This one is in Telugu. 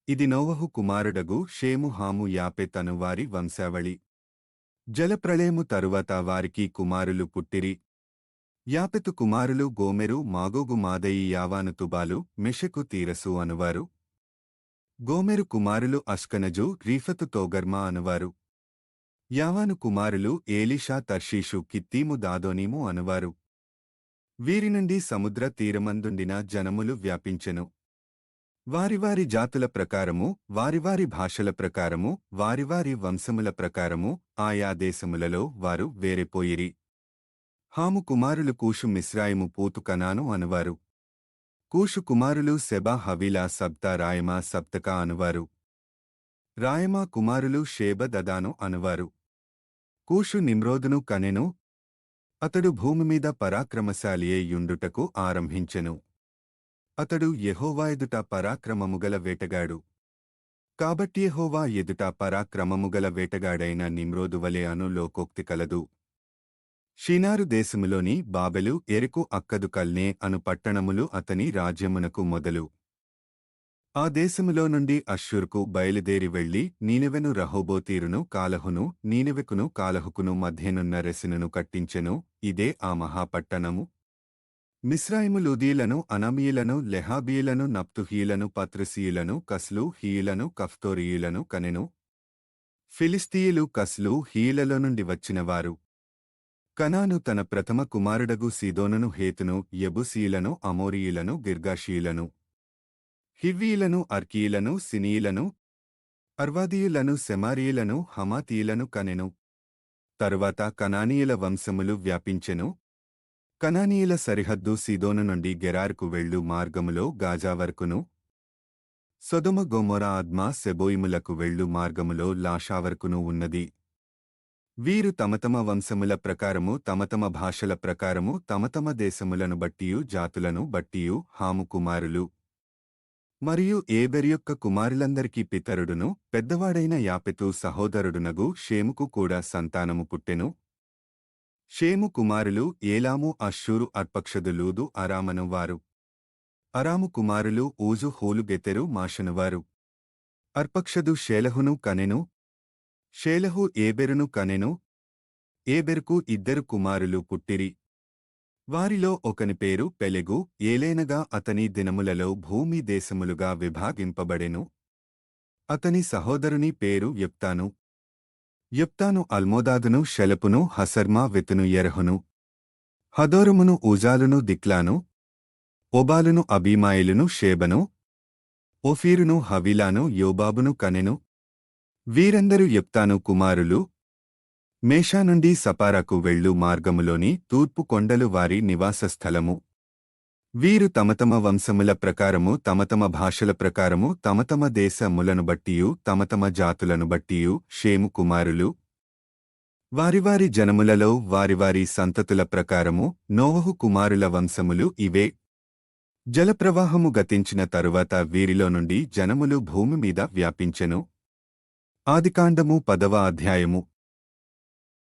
ఇది నోవహు కుమారుడగు షేము హాము యాపెత్ అనువారి వంశావళి. జలప్రళయము తరువాత వారికి కుమారులు పుట్టిరి. యాపెతు కుమారులు గోమెరు మాగోగు మాదయి యావాను తుబాలు మెషెకు తీరసు అనువారు. గోమెరు కుమారులు అష్కనజు రీఫతు తోగర్మా అనువారు. యావాను కుమారులు ఏలీషా తర్షీషు కిత్తీము దాదోనీము అనువారు. వీరి నుండి సముద్ర తీరమందుండిన జనములు వ్యాపించెను. వారివారి జాతుల ప్రకారము, వారివారి భాషల ప్రకారము, వారివారి వంశముల ప్రకారము ఆయా దేశములలో వారు వేరేపోయిరి. హాము కుమారులు కూషు మిస్రాయిము పూతు కనాను అనువారు. కూషు కుమారులు సెబా హవీలా సబ్తా రాయమా సప్తకా అనువారు. రాయమా కుమారులు షేబ దదాను అనువారు. కూషు నిమ్రోదును కనెను. అతడు భూమిమీద పరాక్రమశాలియే యుండుటకు ఆరంభించెను. అతడు యెహోవా ఎదుట పరాక్రమముగల వేటగాడు. కాబట్టి యెహోవా ఎదుట పరాక్రమముగల వేటగాడైన నిమ్రోదువలె అను లోకోక్తి కలదు. షీనారు దేశములోని బాబెలు ఎరుకు అక్కదు కల్నే అను పట్టణములు అతని రాజ్యమునకు మొదలు. ఆ దేశములో నుండి అష్షూరుకు బయలుదేరి వెళ్లి నీనెవెను రహోబోతీరును కాలహును నీనెవెకును కాలహుకును మధ్యనున్న రెసినును కట్టించెను. ఇదే ఆ మహాపట్టణము. మిస్రాయిము లూదీలను అనమీయులను లెహాబీయులను నప్తుహీయులను పత్రుసీయులను కస్లు హీయులను కఫ్తోరీయులను కనెను. ఫిలిస్తీయులు కస్లు హీయులలో నుండి వచ్చినవారు. కనాను తన ప్రథమ కుమారుడగు సీదోనును హేతును యెబూసీయులను అమోరీయులను గిర్గాషీయులను హివ్వీయులను అర్కీయులను సినీయులను అర్వాదీయులను సెమారీయులను హమాతీయులను కనెను. తరువాత కనానీయుల వంశములు వ్యాపించెను. కనానీయుల సరిహద్దు సీదోను నుండి గెరారుకు వెళ్ళు మార్గములో గాజా వరకును, సొదొమ గొమొరా అద్మా సెబోయిములకు వెళ్ళు మార్గములో లాషా వరకును ఉన్నది. వీరు తమతమ వంశముల ప్రకారము తమతమ భాషల ప్రకారము తమతమ దేశములను బట్టియు జాతులను బట్టియు హాము కుమారులు. మరియు ఏబెరు యొక్క కుమారులందరికీ పితరుడును పెద్దవాడైన యాపెతు సహోదరుడునగు షేముకు కూడా సంతానము పుట్టెను. షేము కుమారులు ఏలాము అష్షూరు అర్పక్షదు లూదు అరామను వారు. అరాము కుమారులు ఊజు హూలు గెతెరు మాషనువారు. అర్పక్షదు షేలహును కనెను. షేలహు ఏబెరును కనెను. ఏబెరుకు ఇద్దరు కుమారులు పుట్టిరి. వారిలో ఒకని పేరు పెలెగు. ఏలేనగా అతని దినములలో భూమి దేశములుగా విభాగింపబడెను. అతని సహోదరుని పేరు యొక్తాను. యొక్తాను అల్మోదాదును షెలపును హసర్మా వెతును ఎరహును హదోరమును ఊజాలును దిక్లాను ఓబాలును అబీమాయిలును షేబను ఓఫీరును హవీలాను యోబాబును కనెను. వీరందరూ యొక్తాను కుమారులు. మేషా నుండి సపారాకు వెళ్ళు మార్గములోని తూర్పు కొండలు వారి నివాస స్థలము. వీరు తమతమ వంశముల ప్రకారము తమతమ భాషల ప్రకారము తమతమ దేశములను బట్టియు తమతమ జాతులను బట్టియు షేము కుమారులు. వారివారి జనములలో వారివారి సంతతుల ప్రకారము నోవహు కుమారుల వంశములు ఇవే. జలప్రవాహము గతించిన తరువాత వీరిలో నుండి జనములు భూమి మీద వ్యాపించెను. ఆదికాండము 10వ అధ్యాయము.